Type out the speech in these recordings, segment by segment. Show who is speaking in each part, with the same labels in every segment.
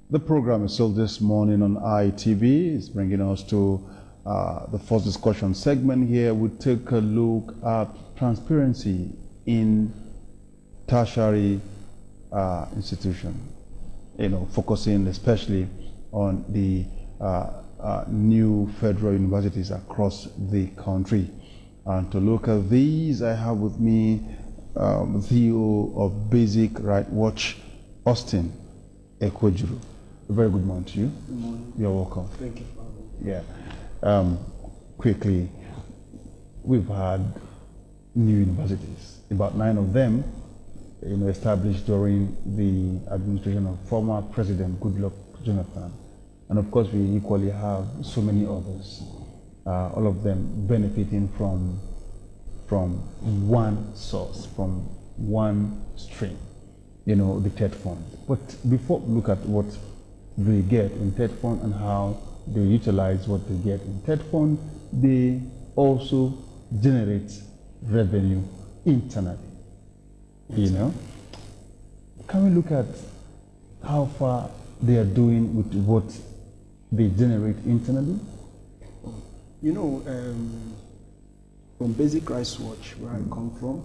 Speaker 1: The program is still this morning on ITV. It's bringing us to the first discussion segment here. We take a look at transparency in tertiary institution, focusing especially on the new federal universities across the country. And to look at these, I have with me CEO of Basic Right Watch, Austin Ekwujuru. A very good morning to you.
Speaker 2: Good morning.
Speaker 1: You're welcome.
Speaker 2: Thank you for having me.
Speaker 1: Yeah. Quickly, we've had new universities, about 9 of them, established during the administration of former President Goodluck Jonathan. And of course, we equally have so many others, all of them benefiting from one source, from one stream, the TED fund. But before we look at what they get in TED fund and how they utilize what they get in TED fund, they also generate revenue internally. Can we look at how far they are doing with what they generate internally?
Speaker 2: From Basic Rights Watch, where I come from,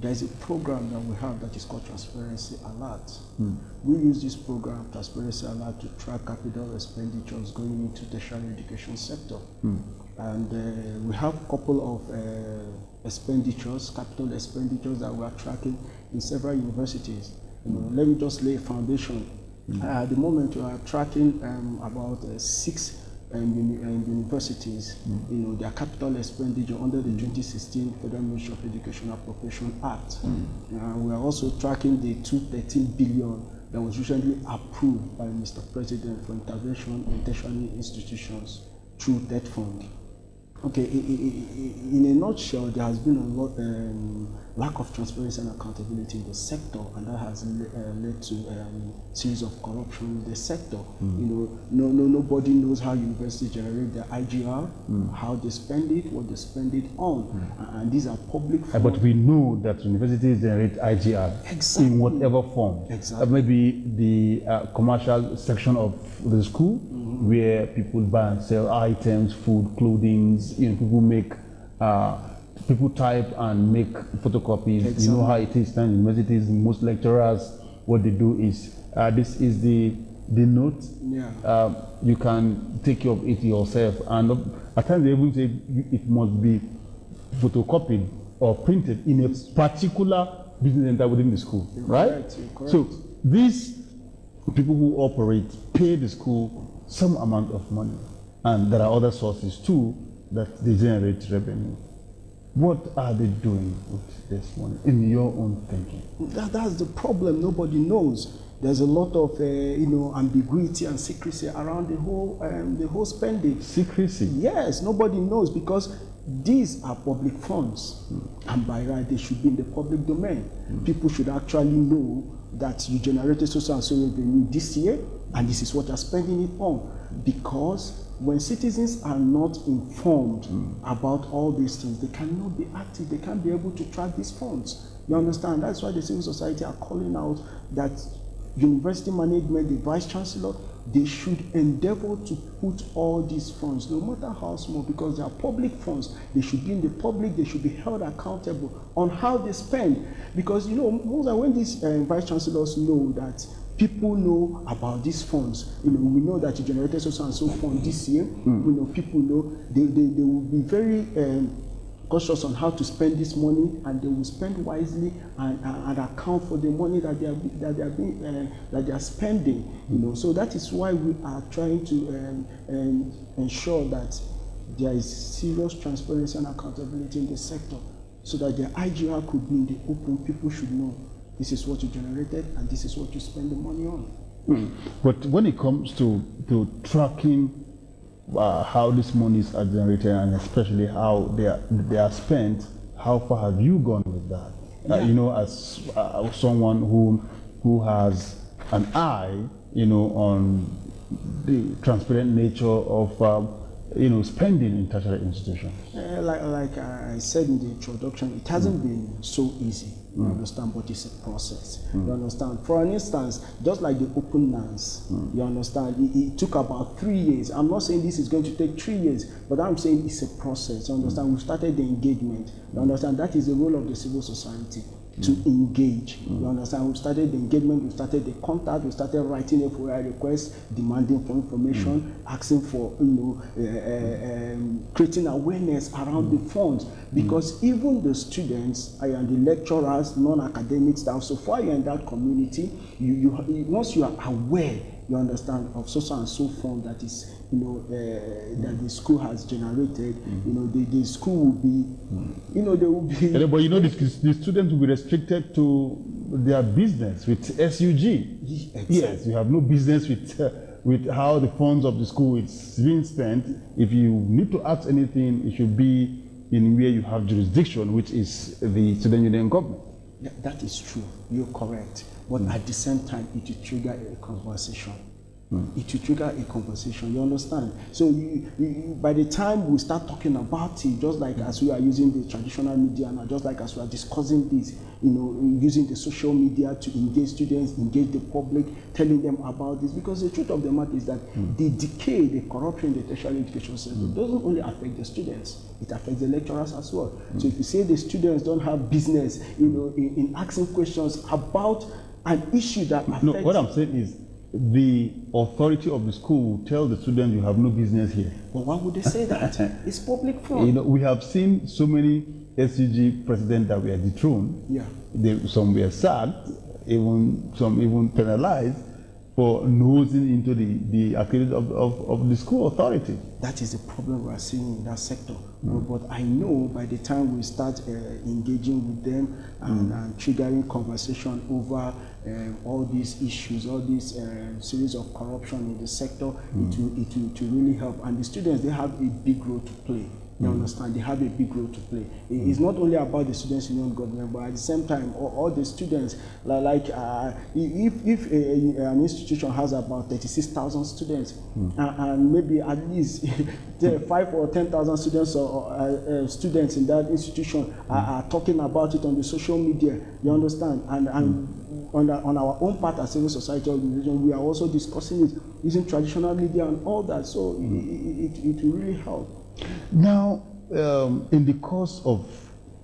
Speaker 2: there is a program that we have that is called Transparency Alert. We use this program, Transparency Alert, to track capital expenditures going into the tertiary education sector. And we have a couple of capital expenditures that we are tracking in several universities. Let me just lay a foundation. At the moment, we are tracking about 6 universities, their capital expenditure under the 2016 Federal Ministry of Education Appropriation Act. We are also tracking the 213 billion that was recently approved by Mr. President for intervention in tertiary institutions through that fund. Okay, in a nutshell, there has been a lot lack of transparency and accountability in the sector, and that has led to a series of corruption in the sector. Nobody knows how universities generate their IGR, how they spend it, what they spend it on, and these are public funds.
Speaker 1: But we know that universities generate IGR in whatever form. Maybe the commercial section of the school, where people buy and sell items, food, clothing. People make, people type and make photocopies. You know how it is in universities. Most lecturers, what they do is, this is the note. You can take care of it yourself. And at times they even say it must be photocopied or printed in a particular business center within the school, right? So these people who operate pay the school some amount of money. And there are other sources too that they generate revenue. What are they doing with this money, in your own thinking?
Speaker 2: That's the problem. Nobody knows. There's a lot of ambiguity and secrecy around the whole spending.
Speaker 1: Secrecy?
Speaker 2: Yes, nobody knows, because these are public funds, and by right they should be in the public domain. People should actually know that you generated so and so revenue this year, and this is what you're spending it on. Because when citizens are not informed about all these things, they cannot be active, they can't be able to track these funds. You understand? That's why the civil society are calling out that university management, the vice chancellor, they should endeavor to put all these funds, no matter how small, because they are public funds, they should be in the public, they should be held accountable on how they spend. Because most when these vice chancellors know that people know about these funds, we know that you generated so and so fund this year, people know, they will be very cautious on how to spend this money, and they will spend wisely and account for the money that they are spending. So that is why we are trying to ensure that there is serious transparency and accountability in the sector, so that the IGR could be in the open. People should know this is what you generated and this is what you spend the money on.
Speaker 1: But when it comes to tracking how these monies are generated, and especially how they are spent, how far have you gone with that? As someone who has an eye, on the transparent nature of spending in tertiary institutions.
Speaker 2: Like I said in the introduction, it hasn't been so easy. You understand? But it's a process. You understand? For an instance, just like the open NANS, you understand? It took about 3 years. I'm not saying this is going to take 3 years, but I'm saying it's a process. You understand? We started the engagement. You understand? That is the role of the civil society, to engage. You understand? We started the engagement, we started the contact, we started writing a FOIA request, demanding for information, asking for, creating awareness around the funds. Because even the students and the lecturers, non-academic staff, so far you're in that community, once you are aware, you understand, of so and so fund that is, that the school has generated, the school will be, they will be.
Speaker 1: Yeah, but the students will be restricted to their business with SUG.
Speaker 2: Exactly.
Speaker 1: Yes, you have no business with how the funds of the school is being spent. If you need to ask anything, it should be in where you have jurisdiction, which is the student union government.
Speaker 2: Yeah, that is true. You're correct. But at the same time, it will trigger a conversation. It will trigger a conversation, you understand? So by the time we start talking about it, just like as we are using the traditional media now, just like as we are discussing this, using the social media to engage students, engage the public, telling them about this, because the truth of the matter is that the decay, the corruption in the tertiary education system doesn't only affect the students, it affects the lecturers as well. So if you say the students don't have business, in asking questions about an issue that affects...
Speaker 1: No, what I'm saying is, the authority of the school will tell the students you have no business here.
Speaker 2: But why would they say that? It's public fund.
Speaker 1: We have seen so many SUG presidents that were dethroned.
Speaker 2: Yeah.
Speaker 1: Some were sacked, some even penalized for nosing into the activities of the school authority.
Speaker 2: That is the problem we are seeing in that sector. But I know by the time we start engaging with them and triggering conversation over all these issues, all these series of corruption in the sector, it will really help. And the students, they have a big role to play. You understand? They have a big role to play. It's not only about the students' union government, but at the same time, all the students, if an institution has about 36,000 students, and maybe at least 5 or 10,000 students or students in that institution are talking about it on the social media, you understand? And on our own part as civil society organization, we are also discussing it using traditional media and all that. So it will really help.
Speaker 1: Now, in the course of,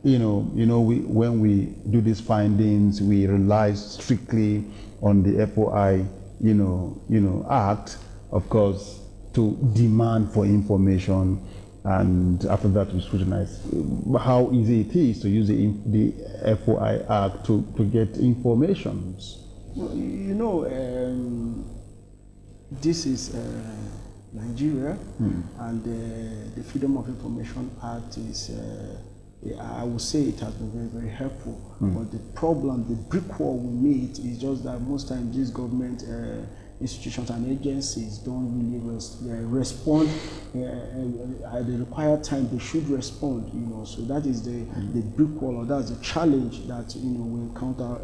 Speaker 1: when we do these findings, we rely strictly on the FOI, Act, of course, to demand for information, and after that we scrutinize how easy it is to use the FOI Act to get information.
Speaker 2: This is Nigeria, and the Freedom of Information Act is, I would say it has been very, very helpful. But the problem, the brick wall we meet is just that most times these government institutions and agencies don't really respond at the required time. They should respond, So that is the brick wall, or that's the challenge that we encounter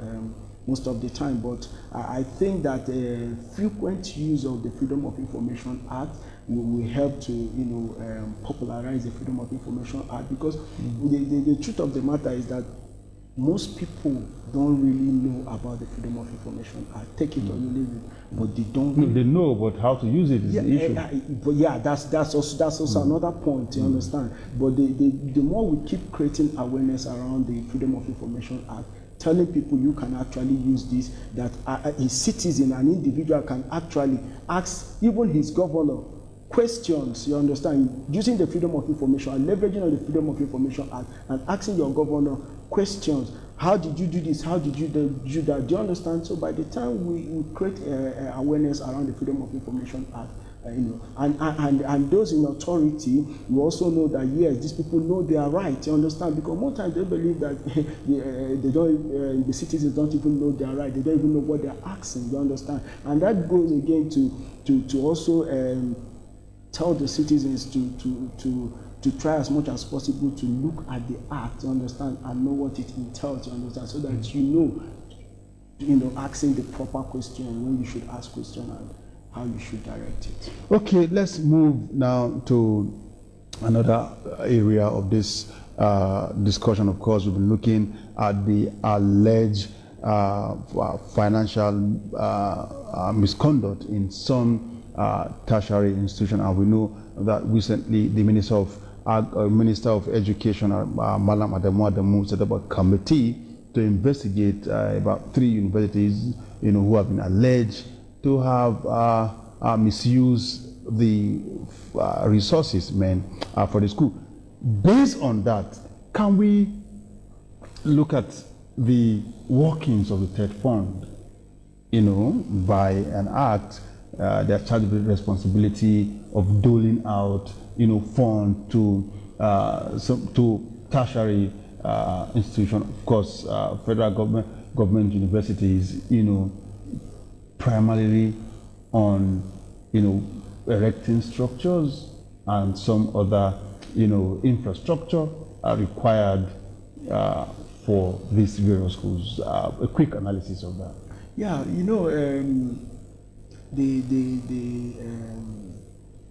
Speaker 2: most of the time. But I think that frequent use of the Freedom of Information Act will help to popularize the Freedom of Information Act, because the truth of the matter is that most people don't really know about the Freedom of Information Act. Take it or you leave it, but they don't.
Speaker 1: No, they know, but how to use it is the issue.
Speaker 2: But that's also another point. You understand? But the more we keep creating awareness around the Freedom of Information Act, telling people you can actually use this, that a citizen, an individual can actually ask even his governor questions, you understand, using the Freedom of Information, leveraging on the Freedom of Information Act, and asking your governor questions. How did you do this? How did you do that? Do you understand? So by the time we create awareness around the Freedom of Information Act, and those in authority, you also know that yes, these people know they are right. You understand? Because most times they believe that the citizens don't even know they are right. They don't even know what they are asking. You understand? And that goes again to also tell the citizens to try as much as possible to look at the act, you understand, and know what it entails, you understand, so that you know, asking the proper question, when you should ask question, and how you should direct it.
Speaker 1: Okay, let's move now to another area of this discussion, of course, we've been looking at the alleged financial misconduct in some tertiary institutions, and we know that recently the Minister of Education, Malam Adamu Adamu, set up a committee to investigate about 3 universities, who have been alleged to have misused the resources meant for the school. Based on that, can we look at the workings of the TED Fund, by an act, they're charged with the responsibility of doling out, funds to tertiary institutions, of course, federal government universities, primarily on, erecting structures and some other, infrastructure are required for these various schools. A quick analysis of that.
Speaker 2: Yeah, the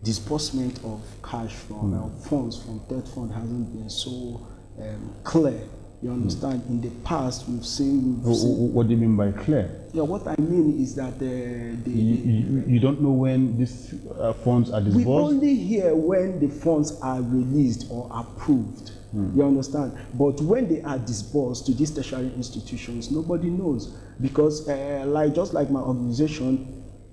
Speaker 2: disbursement of cash from funds from TED Fund hasn't been so clear. You understand? In the past, we've seen.
Speaker 1: What do you mean by clear?
Speaker 2: Yeah, what I mean is that
Speaker 1: you don't know when these funds are disbursed?
Speaker 2: We only hear when the funds are released or approved. You understand? But when they are disbursed to these tertiary institutions, nobody knows. Because just like my organization,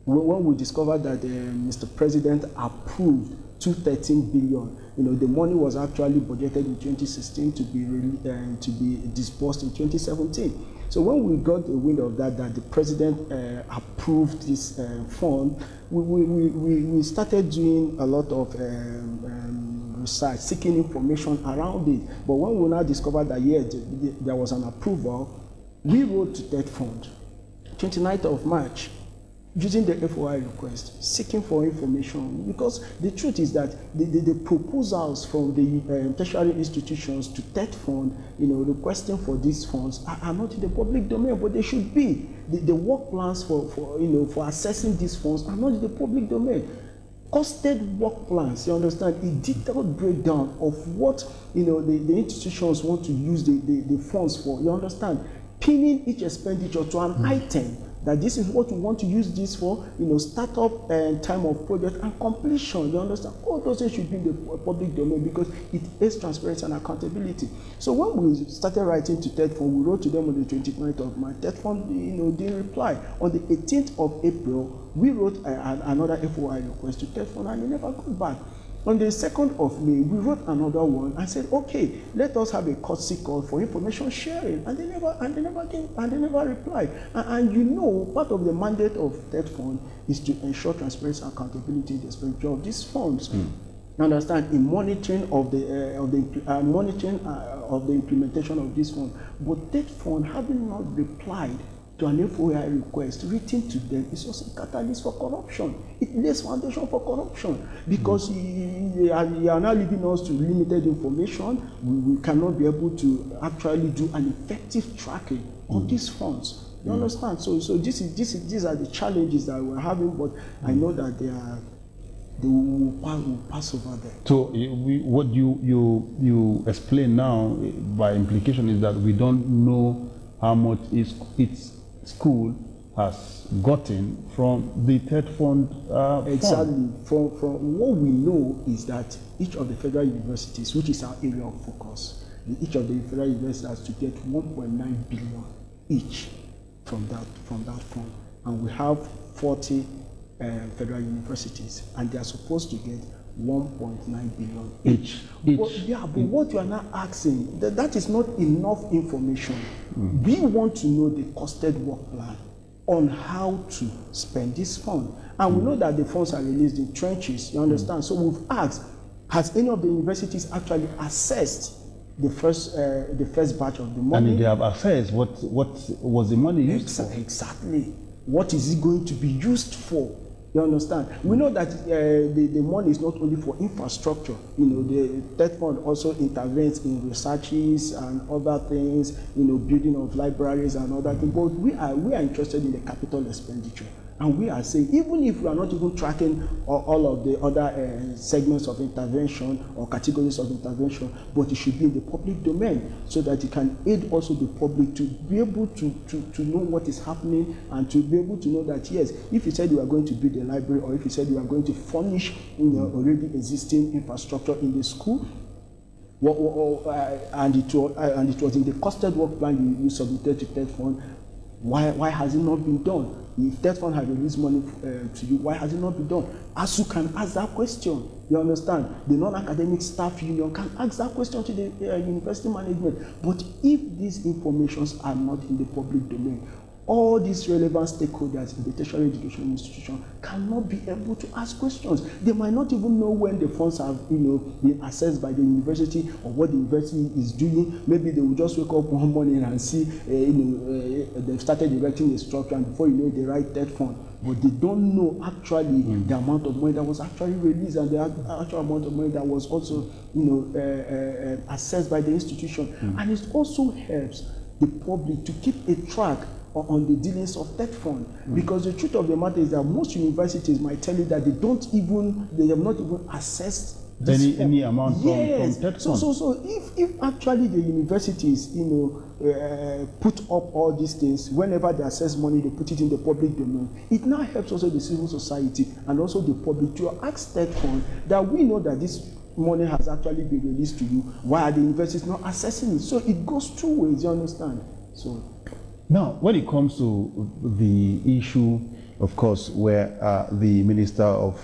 Speaker 2: when we discovered that Mr. President approved 213 billion, the money was actually budgeted in 2016 to be disbursed in 2017. So when we got a wind of that the president approved this fund, we started doing a lot of research, seeking information around it. But when we now discovered that there was an approval, we wrote to TED Fund, 29th of March, using the FOI request, seeking for information, because the truth is that the proposals from the tertiary institutions to TED Fund, requesting for these funds are not in the public domain, but they should be. The work plans for assessing these funds are not in the public domain. Costed work plans, you understand, a detailed breakdown of what the institutions want to use the funds for, you understand, pinning each expenditure to an item, that this is what we want to use this for, startup and time of project and completion. You understand? All those things should be in the public domain because it is transparency and accountability. So when we started writing to TED Fund, we wrote to them on the 29th of March. TED Fund, didn't reply. On the 18th of April, we wrote another FOI request to TED Fund, and they never got back. On the 2nd of May, we wrote another one and said, okay, let us have a courtesy call for information sharing. And they never replied. And part of the mandate of TED Fund is to ensure transparency and accountability in the expenditure of these funds. Understand, in monitoring of the implementation of this fund. But TED Fund, having not replied to an FOI request written to them, is also a catalyst for corruption. It lays foundation for corruption because you are now leaving us to limited information. We cannot be able to actually do an effective tracking of these funds. You understand? So these are the challenges that we're having, but I know that they will pass over there.
Speaker 1: So what you explain now by implication is that we don't know how much its school has gotten from the TED Fund.
Speaker 2: Exactly. From what we know is that each of the federal universities, which is our area of focus, each of the federal universities has to get 1.9 billion each from that fund, and we have 40 federal universities, and they are supposed to get 1.9 billion each. But what you are now asking, that is not enough information. We want to know the costed work plan on how to spend this fund. And we know that the funds are released in trenches, you understand? So we've asked, has any of the universities actually assessed the first batch of the money?
Speaker 1: And if they have assessed, what was the money used for?
Speaker 2: Exactly. What is it going to be used for? You understand? We know that the money is not only for infrastructure. The TED Fund also intervenes in researches and other things, building of libraries and other things. But we are interested in the capital expenditure. And we are saying, even if we are not even tracking all of the other segments of intervention or categories of intervention, but it should be in the public domain so that it can aid also the public to be able to know what is happening and to be able to know that, yes, if you said you are going to build a library or if you said you are going to furnish already existing infrastructure in the school, and it was in the costed work plan you submitted to TED Fund, why has it not been done? If TED Fund had released money to you, why has it not been done? As you can ask that question, you understand? The non-academic staff union can ask that question to the university management. But if these informations are not in the public domain, all these relevant stakeholders in the tertiary education institution cannot be able to ask questions. They might not even know when the funds have been assessed by the university or what the university is doing. Maybe they will just wake up one morning and see they've started erecting a structure, and before you know it, they write TED Fund. But they don't know actually the amount of money that was actually released and the actual amount of money that was also assessed by the institution. And it also helps the public to keep a track on the dealings of TED Fund, because the truth of the matter is that most universities might tell you that they have not even assessed
Speaker 1: any amount from TED Fund.
Speaker 2: So if actually the universities put up all these things, whenever they assess money, they put it in the public domain, it now helps also the civil society and also the public to ask TED Fund that we know that this money has actually been released to you. Why are the universities not assessing it? So it goes two ways, you understand? So
Speaker 1: now, when it comes to the issue, of course, where the Minister of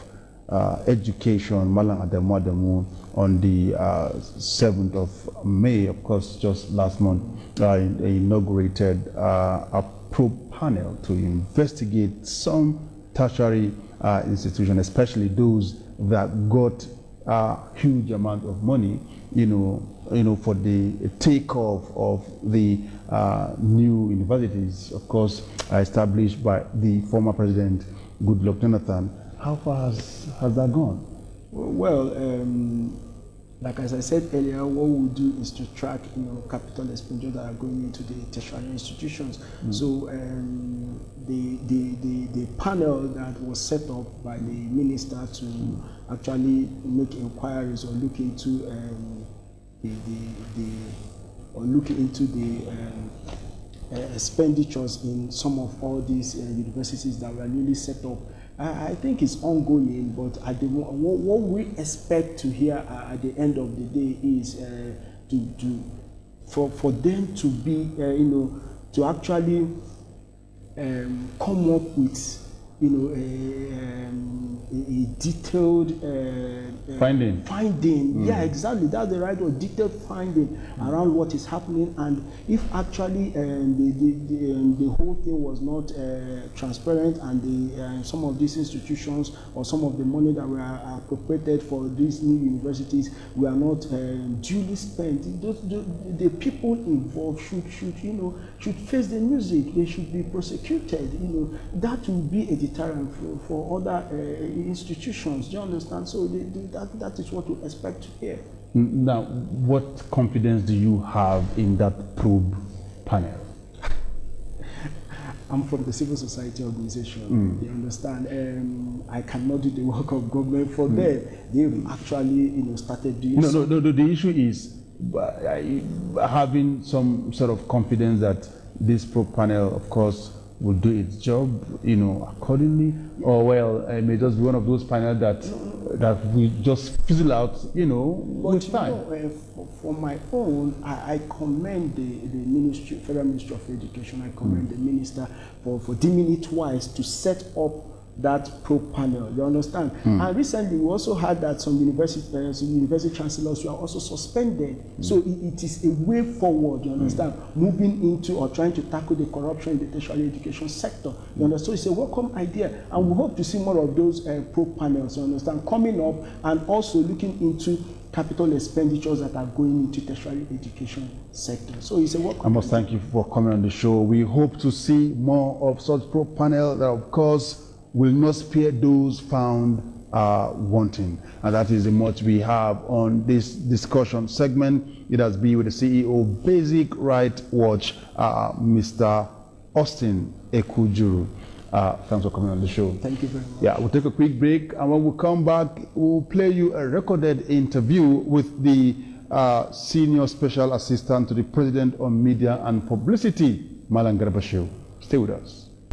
Speaker 1: Education, Malam Adamu, on the 7th of May, of course, just last month, inaugurated a probe panel to investigate some tertiary institutions, especially those that got a huge amount of money, for the takeoff of the new universities, of course, established by the former president, Goodluck Jonathan. How far has that gone?
Speaker 2: Well, like as I said earlier, what we'll do is to track, capital expenditure that are going into the tertiary institutions. So the panel that was set up by the minister to actually make inquiries or look into the expenditures in some of all these universities that were newly set up. I think it's ongoing, but what we expect to hear at the end of the day is for them to be, to actually come up with, a detailed finding. Yeah, exactly. That's the right word. Detailed finding around what is happening, and if actually the whole thing was not transparent, and some of these institutions or some of the money that were appropriated for these new universities were not duly spent, the people involved should face the music. They should be prosecuted. That will be a deterrent for other institutions. Do you understand? So that is what we expect to hear.
Speaker 1: Now, what confidence do you have in that probe panel?
Speaker 2: I'm from the civil society organization. You understand? I cannot do the work of government for them. They've actually, started doing.
Speaker 1: No. The issue is having some sort of confidence that this probe panel, of course, will do its job, accordingly, or it may just be one of those panels that we just fizzle out, with time.
Speaker 2: For my own, I commend the Federal Ministry of Education. I commend the minister for deeming it wise to set up that probe panel. You understand? And recently we also heard that some university chancellors were also suspended. So it is a way forward, you understand, moving into or trying to tackle the corruption in the tertiary education sector. You understand? So it's a welcome idea, and we hope to see more of those probe panels, you understand, coming up, and also looking into capital expenditures that are going into tertiary education sector. So it's a welcome.
Speaker 1: I must thank you for coming on the show. We hope to see more of such probe panel that, of course, will not spare those found wanting. And that is the much we have on this discussion segment. It has been with the CEO of Basic Right Watch, Mr. Austin Ekwujuru. Thanks for coming on the show.
Speaker 2: Thank you very much.
Speaker 1: Yeah, we'll take a quick break, and when we come back, we'll play you a recorded interview with the Senior Special Assistant to the President on Media and Publicity, Malam Garba Shehu. Stay with us.